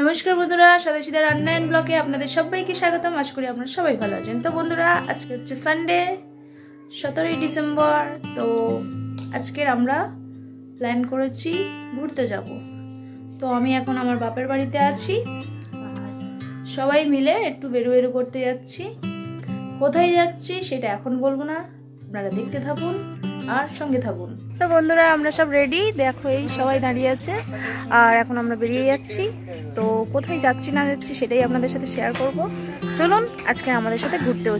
নমস্কার বন্ধুরা, সাদাসিধা রান্না এন্ড ব্লগে আপনাদের সবাইকে স্বাগতম। আশা করি আপনারা সবাই ভালো আছেন। তো বন্ধুরা, আজকে হচ্ছে সানডে 17ই ডিসেম্বর। তো আজকের আমরা প্ল্যান করেছি ঘুরতে যাব। তো আমি এখন আমার বাপের বাড়িতে আছি আর সবাই মিলে একটু বেরো করতে যাচ্ছি। কোথায় যাচ্ছি সেটা এখন বলবো না, আপনারা দেখতে থাকুন আর সঙ্গে থাকুন। তো বন্ধুরা, আমরা সব রেডি, দেখো এই সবাই দাঁড়িয়ে আছে আর এখন আমরা বেরিয়ে যাচ্ছি। তো কোথায় যাচ্ছি না যাচ্ছি সেটাই আপনাদের সাথে শেয়ার করব। চলুন আজকে আমাদের সাথে ঘুরতেও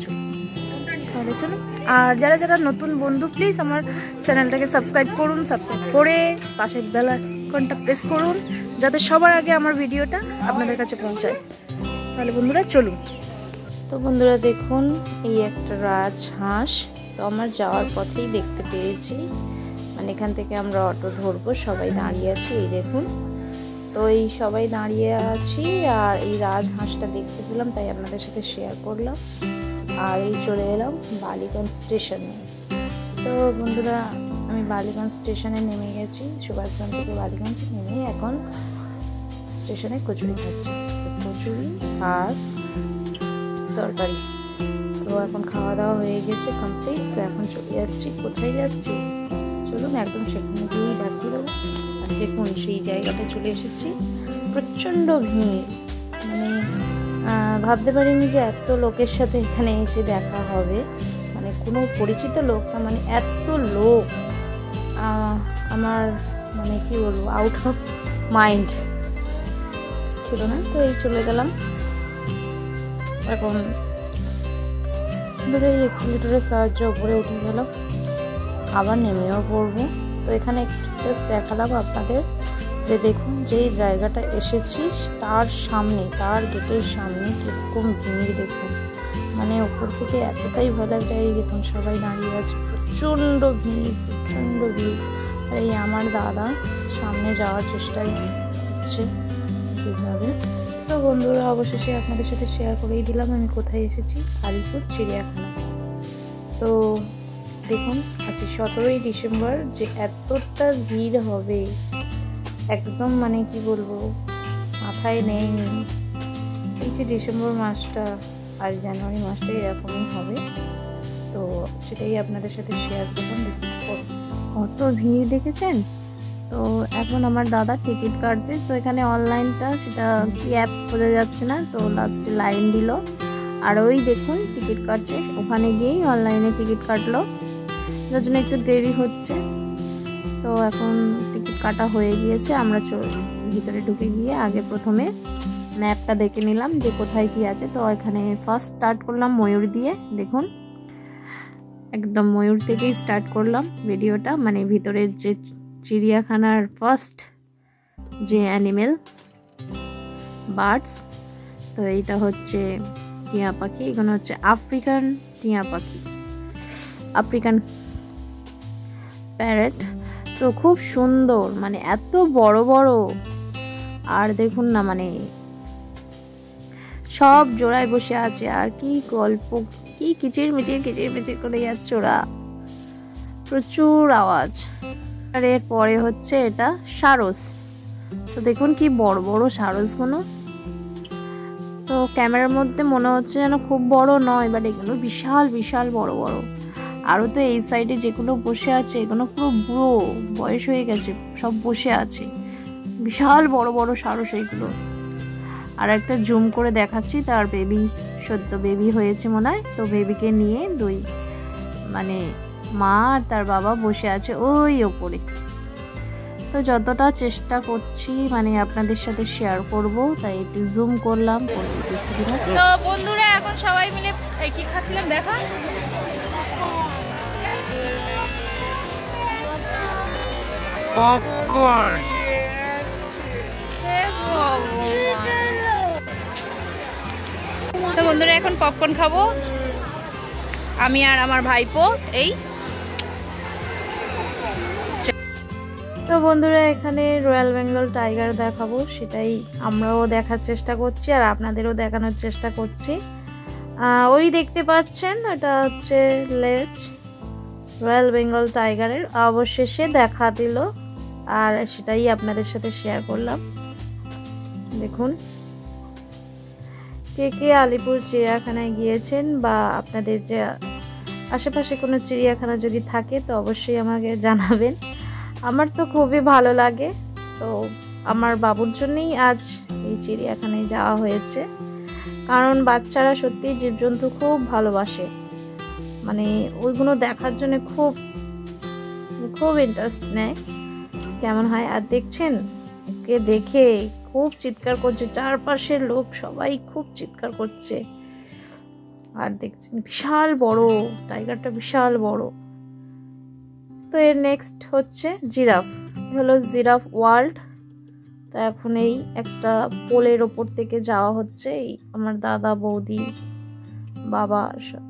তাহলে চলুন। আর যারা যারা নতুন বন্ধু, প্লিজ আমার চ্যানেলটাকে সাবস্ক্রাইব করুন। সাবস্ক্রাইব করে পাশের বেল আইকনটা প্রেস করুন, যাতে সবার আগে আমার ভিডিওটা আপনাদের কাছে পৌঁছায়। তাহলে বন্ধুরা চলুন। তো বন্ধুরা দেখুন, এই একটা রাজহাঁস। তো আমার যাওয়ার পথেই দেখতে পেয়েছি, মানে এখান থেকে আমরা অটো ধরবো, সবাই দাঁড়িয়ে আছি এই দেখুন। তো এই সবাই দাঁড়িয়ে আছি আর এই রাজহাঁসটা দেখতে পেলাম, তাই আপনাদের সাথে শেয়ার করলাম। আর এই চলে এলাম বালিগঞ্জ স্টেশনে। তো বন্ধুরা, আমি বালিগঞ্জ স্টেশনে নেমে গেছি, সুভাষগঞ্জ থেকে বালিগঞ্জ নেমে এখন স্টেশনে কচুরি খাচ্ছি। কচুরি আর তরকারি। তো এখন খাওয়া দাওয়া হয়ে গেছে কমপ্লিট। তো এখন চলে যাচ্ছি। কোথায় যাচ্ছি চলুন একদম সেখানে গিয়েই দেখিয়ে দেবো। আর দেখুন সেই জায়গাটা চলে এসেছি। প্রচণ্ড ভিড়, মানে ভাবতে পারিনি যে এত লোকের সাথে এখানে এসে দেখা হবে। মানে কোনো পরিচিত লোক না, মানে এত লোক, আমার মানে কি বলবো, আউট অফ মাইন্ড ছিল না। তো এই চলে গেলাম এখন। ধরে এই এক্সিলেটরের সাহায্যে উপরে উঠে গেলাম, আবার নেমেও পড়বো। তো এখানে একটু জাস্ট দেখালাম আপনাদের যে দেখুন যেই জায়গাটা এসেছি তার সামনে, তার গেটের সামনে কীরকম ভিড় দেখুন। মানে উপর থেকে এতটাই ভয় লাগছে। এই দেখুন সবাই দাঁড়িয়ে আছে, প্রচণ্ড ভিড়, প্রচণ্ড ভিড়। এই আমার দাদা সামনে যাওয়ার চেষ্টাই হচ্ছে যে যাবে। তো বন্ধুরা, অবশেষে আপনাদের সাথে শেয়ার করেই দিলাম আমি কোথায় এসেছি, আলিপুর চিড়িয়াখানা। তো দেখুন আজকে 17ই ডিসেম্বর, যে এতটা ভিড় হবে একদম মানে কি বলবো, মাথায় নেয়নি। এই যে ডিসেম্বর মাসটা আর জানুয়ারি মাসটা এরকমই হবে। তো সেটাই আপনাদের সাথে শেয়ার করলাম। দেখুন কত ভিড় দেখেছেন। তো এখন আমার দাদা টিকিট কাটবে। তো এখানে অনলাইনটা সেটা কি অ্যাপস বোঝা যাচ্ছে না, তো লাস্টে লাইন দিল। আর ওই দেখুন টিকিট কাটছে, ওখানে গিয়েই অনলাইনে টিকিট কাটলো, যার জন্য একটু দেরি হচ্ছে। তো এখন টিকিট কাটা হয়ে গিয়েছে। আমরা ভিতরে ঢুকে গিয়ে আগে প্রথমে ম্যাপটা দেখে নিলাম যে কোথায় কি আছে। তো এখানে ফার্স্ট স্টার্ট করলাম ময়ূর দিয়ে। দেখুন একদম ময়ূর থেকেই স্টার্ট করলাম ভিডিওটা, মানে ভিতরের যে চিড়িয়াখানার ফার্স্ট যে অ্যানিমেল বার্ডস। তো এইটা হচ্ছে টিয়া পাখি, এগুলো হচ্ছে আফ্রিকান টিয়া পাখি, আফ্রিকান প্যারেট। তো খুব সুন্দর, মানে এত বড় বড়। আর দেখুন না, মানে সব জোড়ায় বসে আছে। আর কি গল্প, কি কিচির মিচির করে যাচ্ছে ওরা, প্রচুর আওয়াজ। আর এর পরে হচ্ছে এটা সারস। তো দেখুন কি বড় বড় সারসগুলো। তো ক্যামেরার মধ্যে মনে হচ্ছে যেন খুব বড় নয়, বাট এগুলো বিশাল বিশাল বড় বড়। আরও তো এই সাইডে যেগুলো বসে আছে এগুলো পুরো বুড়ো, বয়স হয়ে গেছে, সব বসে আছে। বিশাল বড় বড় সারস এইগুলো। আর একটা জুম করে দেখাচ্ছি, তার বেবি, সদ্য বেবি হয়েছে মনে হয়। তো বেবিকে নিয়ে মানে মা আর তার বাবা বসে আছে ওই ওপরে। তো যতটা চেষ্টা করছি মানে আপনাদের সাথে শেয়ার করব, তাই একটু জুম করলাম। তো বন্ধুরা, এখন সবাই মিলে কি খাচ্ছিলাম দেখা, পপকর্ন। তো বন্ধুরা, এখন পপকর্ন খাবো আমি আর আমার ভাইপো। এই তো বন্ধুরা, এখানে রয়্যাল বেঙ্গল টাইগার দেখাবো, সেটাই আমরাও দেখার চেষ্টা করছি আর আপনাদেরও দেখানোর চেষ্টা করছি। ওই দেখতে পাচ্ছেন, ওটা হচ্ছে লেজ রয়্যাল বেঙ্গল টাইগারের। অবশেষে দেখা দিল আর সেটাই আপনাদের সাথে শেয়ার করলাম। দেখুন, কে কে আলিপুর চিড়িয়াখানায় গিয়েছেন বা আপনাদের যে আশেপাশে কোনো চিড়িয়াখানা যদি থাকে তো অবশ্যই আমাকে জানাবেন। আমার তো খুবই ভালো লাগে, তো আমার বাবুর জন্যই আজ এই চিড়িয়াখানায় যাওয়া হয়েছে। কারণ বাচ্চারা সত্যি জীবজন্তু খুব ভালোবাসে, মানে ওইগুলো দেখার জন্য খুব খুব ইন্টারেস্ট নেয় কেমন হয়। আর দেখছেন, ওকে দেখে খুব চিৎকার করছে, চারপাশের লোক সবাই খুব চিৎকার করছে। আর দেখছেন বিশাল বড় টাইগারটা, বিশাল বড়। তো এর নেক্সট হচ্ছে জিরাফ, হলো জিরাফ ওয়ার্ল্ড। তো এখন এই একটা পোলের ওপর থেকে যাওয়া হচ্ছে, এই আমার দাদা বৌদি বাবা সব।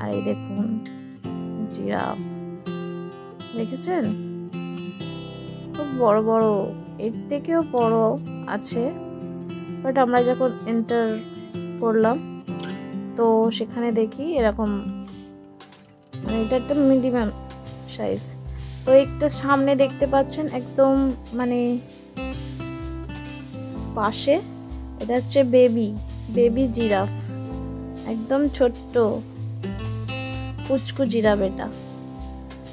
আর এই দেখুন জিরাফ, দেখেছেন খুব বড় বড়, এর থেকেও বড় আছে। বাট আমরা যখন এন্টার করলাম তো সেখানে দেখি এরকম, মানে এটা একটা মিডিয়াম সাইজ। তো একটা সামনে দেখতে পাচ্ছেন একদম মানে পাশে, এটা হচ্ছে বেবি জিরাফ, একদম ছোট্ট পুচকু জিরাফ এটা।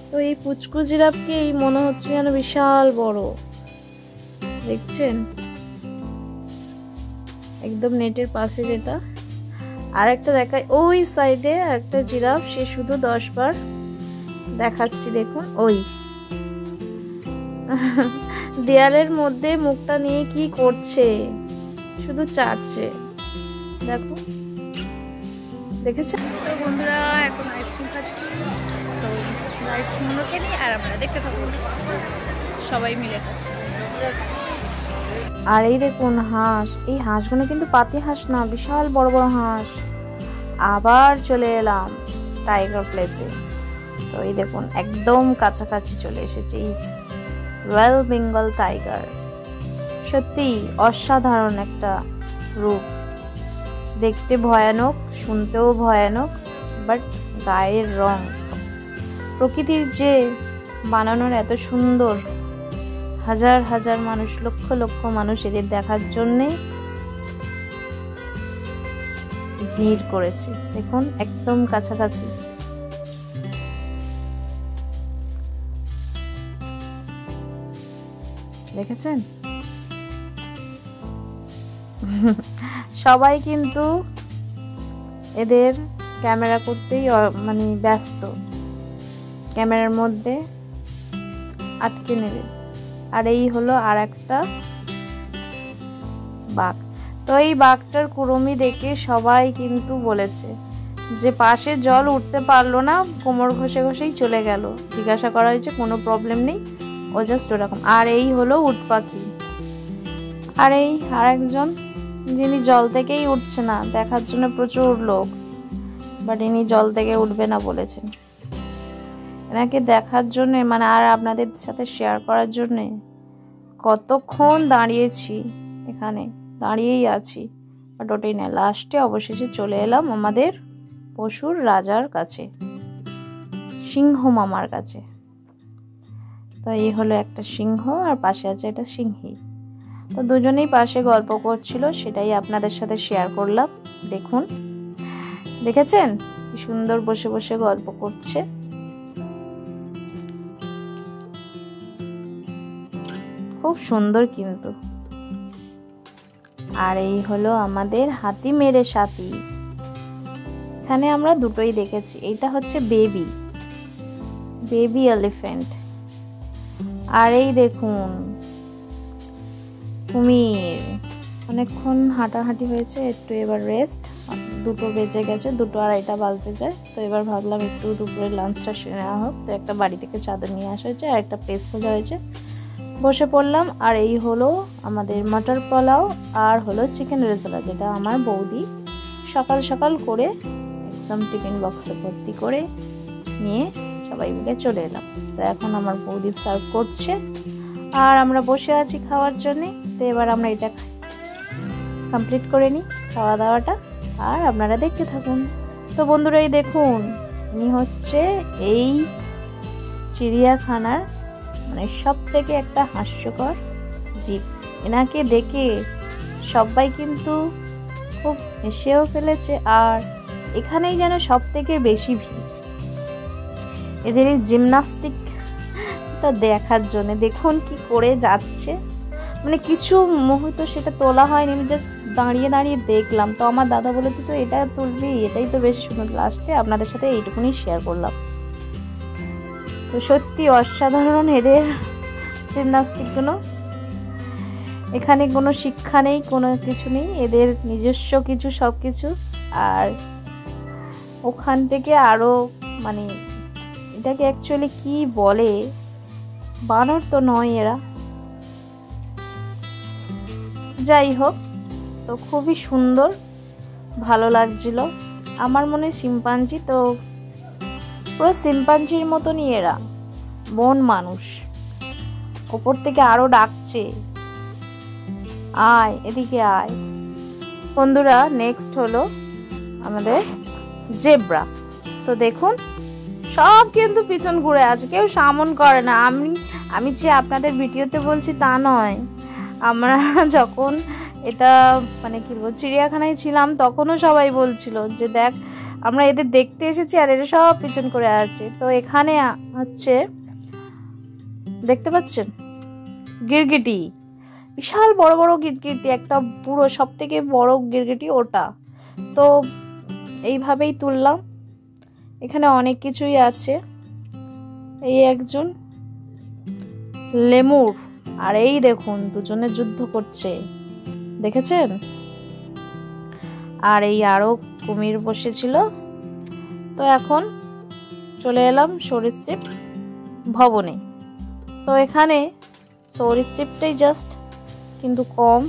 তো এই পুচকু জিরাফকে এই মনে হচ্ছে যেন বিশাল বড়, দেখছেন একদম নেটের পাশে যেটা। আর একটা দেখায় ওই সাইডে একটা জিরাফ, সে শুধু 10 বার দেখাচ্ছি, দেখুন ওই দেয়ালের মধ্যে মুখটা নিয়ে কি করছে, শুধু চাটছে, দেখো, দেখেছেন তো বন্ধুরা। এখন আইসক্রিম খাচ্ছি, তো আইসক্রিমগুলো খেয়ে নিই আর আমরা দেখতে থাকুন, সবাই মিলে খাচ্ছি। আর এই দেখুন হাঁস, এই হাঁসগুলো কিন্তু পাতি হাঁস না, বিশাল বড় বড় হাঁস। আবার চলে এলাম টাইগার প্লেসে। তো এই দেখুন একদম কাছাকাছি চলে এসেছি, রয়্যাল বেঙ্গল টাইগার। সত্যি অসাধারণ একটা রূপ, দেখতে ভয়ানক, শুনতেও ভয়ানক, বাট গায়ের রং প্রকৃতির যে বানানোর এত সুন্দর। হাজার হাজার মানুষ, লক্ষ লক্ষ মানুষ এদের দেখার জন্যে ভিড় করেছে। দেখুন একদম কাছাকাছি, দেখেছেন সবাই কিন্তু এদের ক্যামেরা করতেই মানে ব্যস্ত, ক্যামেরার মধ্যে আটকে নেবে। আর এই হলো আর একটা বাঘ। তো এই বাঘটার কুড়ুমি দেখে সবাই কিন্তু বলেছে যে পাশে জল উঠতে পারলো না, কোমর ঘষে ঘষেই চলে গেল। জিজ্ঞাসা করা হয়েছে, কোনো প্রবলেম নেই, ও জাস্ট ওরকম। আর এই হলো উট পাখি। আর এই আর একজন, যিনি জল থেকেই উঠছে না, দেখার জন্য প্রচুর লোক, বাট ইনি জল থেকে উঠবে না বলেছেন। এনাকে দেখার জন্য মানে আর আপনাদের সাথে শেয়ার করার জন্যে কতক্ষণ দাঁড়িয়েছি, এখানে দাঁড়িয়েই আছি, বাট ওটাই না। লাস্টে অবশেষে চলে এলাম আমাদের পশুর রাজার কাছে, সিংহ মামার কাছে। তো এই হলো একটা সিংহ আর পাশে আছে একটা সিংহী। তো দুজনেই পাশে গল্প করছিল, সেটাই আপনাদের সাথে শেয়ার করলাম। দেখুন, দেখেছেন কি সুন্দর বসে বসে গল্প করছে। খুব সুন্দর কিন্তু। আর এই হলো আমাদের হাতি মেরে সাথী। এখানে আমরা দুটোই দেখেছি। এটা হচ্ছে বেবি এলিফ্যান্ট। আর এই দেখুন কুমির। অনেকক্ষণ হাঁটাহাঁটি হয়েছে, একটু এবার রেস্ট। 2টো বেজে গেছে, 2টো আড়াইটা বাজতে যায়। তো এবার ভাবলাম একটু দুপুরে লাঞ্চটা সেরে নেওয়া হোক। তো একটা বাড়ি থেকে চাদর নিয়ে আসা হয়েছে আর একটা প্লেস খোঁজা হয়েছে, বসে পড়লাম। আর এই হলো আমাদের মটর পোলাও আর হলো চিকেন রেজালা, যেটা আমার বৌদি সকাল সকাল করে একদম টিফিন বক্সে ভর্তি করে নিয়ে সবাই মিলে চলে এলাম। তো এখন আমার বৌদি সার্ভ করছে আর আমরা বসে আছি খাওয়ার জন্যে। তো এবার আমরা এটা কমপ্লিট করে নিই খাওয়া দাওয়াটা, আর আপনারা দেখতে থাকুন। তো বন্ধুরা এই দেখুন, ইনি হচ্ছে এই চিড়িয়াখানার মানে সব থেকে একটা হাস্যকর জীব। এনাকে দেখে সবাই কিন্তু খুব হেসেও ফেলেছে। আর এখানেই যেন সব থেকে বেশি ভিড় এদের এই জিমনাস্টিকটা দেখার জন্য। দেখুন কি করে যাচ্ছে, মানে কিছু মুহূর্ত সেটা তোলা হয়নি, আমি জাস্ট দাঁড়িয়ে দাঁড়িয়ে দেখলাম। তো আমার দাদা বলে তুই তো এটা তুলবি, এটাই তো বেশি সুন্দর। লাস্টে আপনাদের সাথে এইটুকুনি শেয়ার করলাম। তো সত্যি অসাধারণ এদের জিমনাস্টিকগুলো। এখানে কোনো শিক্ষা নেই, কোনো কিছু নেই, এদের নিজস্ব কিছু সব কিছু। আর ওখান থেকে আরও মানে এটাকে অ্যাকচুয়ালি কি বলে, বানর তো নয় এরা, যাই হোক। তো খুবই সুন্দর, ভালো লাগছিল। আমার মনে শিম্পাঞ্জি, তো পুরো শিম্পাঞ্জির মতনই এরা, বন মানুষ। ওপর থেকে আরো ডাকছে, আয় এদিকে আয়। বন্ধুরা নেক্সট হলো আমাদের জেব্রা। তো দেখুন সব কিন্তু পিছন ঘুরে আছে, কেউ সামন করে না। আমি যে আপনাদের ভিডিওতে বলছি তা নয়, আমরা যখন এটা মানে কি বলবো চিড়িয়াখানায় ছিলাম তখনও সবাই বলছিল যে দেখ আমরা এদের দেখতে এসেছি আর এরা সব পিছন করে আছে। তো এখানে হচ্ছে দেখতে পাচ্ছেন গিরগিটি, বিশাল বড় বড় গিরগিটি, একটা পুরো সব থেকে বড় গিরগিটি ওটা। তো এইভাবেই তুললাম। এখানে অনেক কিছুই আছে। এই একজন লেমুর, আর এই দেখুন দুজনে যুদ্ধ করছে, দেখেছেন? আর এই আরো কুমির বসেছিল। তো এখন চলে এলাম সরীসৃপ ভবনে। তো এখানে সরীসৃপটাই জাস্ট কিন্তু কম,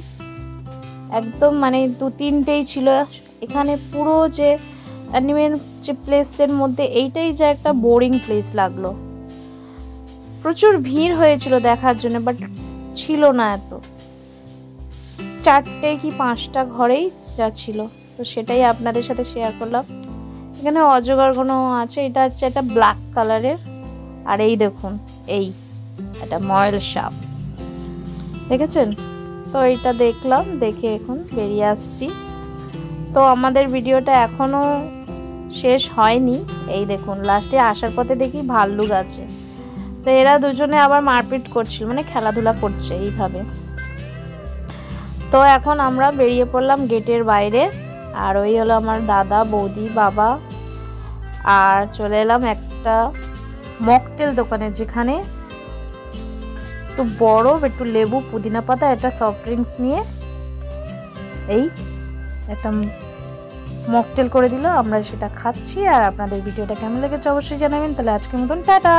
একদম মানে 2-3টেই ছিল। এখানে পুরো যে অ্যানিমেল যে প্লেসের মধ্যে এইটাই যে একটা বোরিং প্লেস লাগলো। প্রচুর ভিড় হয়েছিল দেখার জন্য, বাট ছিল না এত। 4টে কি 5টা ঘরেই যা ছিল, তো সেটাই আপনাদের সাথে শেয়ার করলাম। এখানে অজগরগুলো আছে, এটা হচ্ছে একটা ব্ল্যাক কালারের। আর এই দেখুন এই একটা ময়েল সাপ, দেখেছেন? তো এইটা দেখলাম, দেখে এখন বেরিয়ে আসছি। তো আমাদের ভিডিওটা এখনো শেষ হয়নি। এই দেখুন লাস্টে আসার পথে দেখি ভাল্লুক আছে। তো এরা দুজনে আবার মারপিট করছিল, মানে খেলাধুলা করছে এইভাবে। তো এখন আমরা বেরিয়ে পড়লাম গেটের বাইরে। আর ওই হলো আমার দাদা, বৌদি, বাবা। আর চলে এলাম একটা মকটেল দোকানে, যেখানে একটু বরফ, একটু লেবু, পুদিনা পাতা, একটা সফট ড্রিঙ্কস নিয়ে এই একটা মকটেল করে দিল। আমরা সেটা খাচ্ছি। আর আপনাদের ভিডিওটা কেমন লেগেছে অবশ্যই জানাবেন। তাহলে আজকের মতন টাটা।